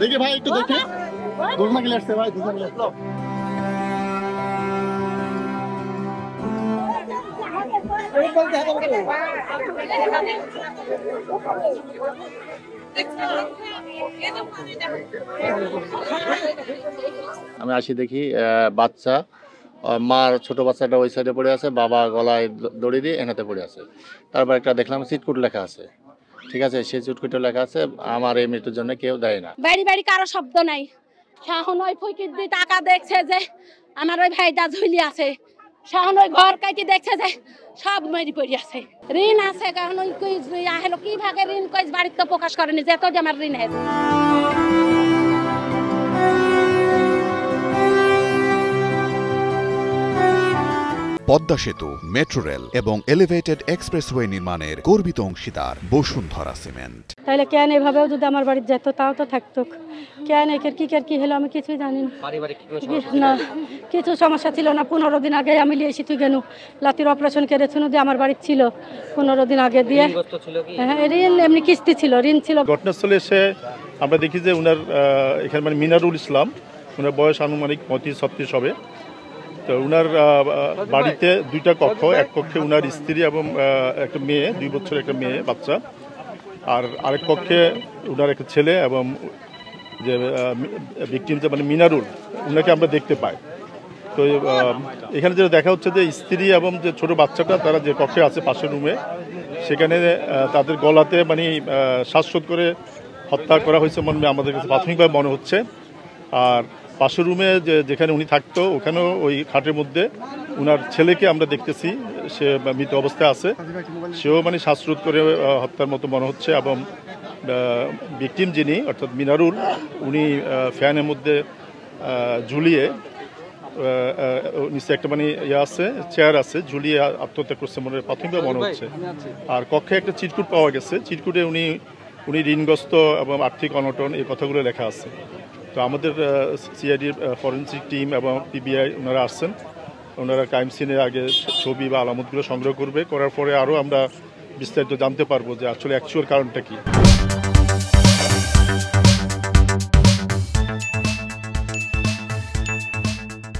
দেখি ভাই একটু দেখি দুজনা গিলে আসছে ভাই দুজনা গিলে আসলো আমি আসি দেখি বাচ্চা মার ছোট বাচ্চাটা ওই সাইডে পড়ে আছে, বাবা গলায় দড়ি দিয়ে এনাতে পড়ে আছে। তারপর একটা দেখলাম চিটকুট লেখা আছে, ঠিক আছে, সেই চিটকুটে লেখা আছে আমার এই মৃত্যুর জন্য কেউ দেয় না। বাড়ি বাড়ি কারো শব্দ নাই, শাহন ওই ফুকির দিয়ে টাকা দেখছে যে আমার ওই ভাইটা ঝুলি আছে, শাহন ওই ঘর কাইতে দেখছে যে সব মেরি পড়ি আছে, ঋণ আছে কারণ ওই কই আহেলো কি ভাগে ঋণ কই বাড়িতে তো প্রকাশ করেনি যে তো আমার ঋণ আছে। পদ্মা সেতু, মেট্রো রেল এবং এলিভেটেড এক্সপ্রেসওয়ে নির্মাণের গর্বিত অংশীদার বসুন্ধরা সিমেন্ট। তাহলে কেন এভাবেও যদি আমার বাড়িতে যেত তাও তো থাকতো, কেন একের কি হলো আমি কিছুই জানি না। কিছু সমস্যা ছিল না, 15 দিন আগে আমি লিয়ে এসি তুই কেন লাতির অপারেশন করেছিল দিয়ে আমার বাড়ির ছিল 15 দিন আগে দিয়ে। হ্যাঁ, ঋণ এমনি কিস্তি ছিল, ঋণ ছিল। ঘটনাস্থলে এসে আমরা দেখি যে উনার এখানে মানে মিনারুল ইসলাম, ওনার বয়স আনুমানিক 35-36 হবে। তো উনার বাড়িতে দুইটা কক্ষ, এক কক্ষে উনার স্ত্রী এবং একটা মেয়ে, 2 বছরের একটা মেয়ে বাচ্চা, আর আরেক কক্ষে উনার একটা ছেলে এবং যে ভিকটিম যে মানে মিনারুল উনাকে আমরা দেখতে পাই। তো এখানে যেটা দেখা হচ্ছে যে স্ত্রী এবং যে ছোট বাচ্চাটা তারা যে কক্ষে আছে পাশের রুমে, সেখানে তাদের গলাতে মানে শ্বাসরোধ করে হত্যা করা হয়েছে মনে আমাদের কাছে প্রাথমিকভাবে মনে হচ্ছে। আর পাশের রুমে যেখানে উনি থাকতো ওখানেও ওই খাটের মধ্যে উনার ছেলেকে আমরা দেখতেছি, সে মৃত অবস্থায় আছে, সেও মানে শ্বাসরোধ করে হত্যার মতো মনে হচ্ছে। এবং ভিকটিম যিনি অর্থাৎ মিনারুল, উনি ফ্যানের মধ্যে ঝুলিয়ে নিচে একটা মানে আছে চেয়ার আছে, ঝুলিয়ে আত্মহত্যা করছে মনে প্রাথমিকভাবে মনে হচ্ছে। আর কক্ষে একটা চিটকুট পাওয়া গেছে, চিটকুটে উনি ঋণগ্রস্ত এবং আর্থিক অনটন এই কথাগুলো লেখা আছে। তো আমাদের সিআইডির ফরেন্সিক টিম এবং পিবিআই ওনারা আসছেন, ওনারা ক্রাইম সিনের আগে ছবি বা আলামতগুলো সংগ্রহ করার পরে আরও আমরা বিস্তারিত জানতে পারবো যে আসলে অ্যাকচুয়াল কারণটা কি।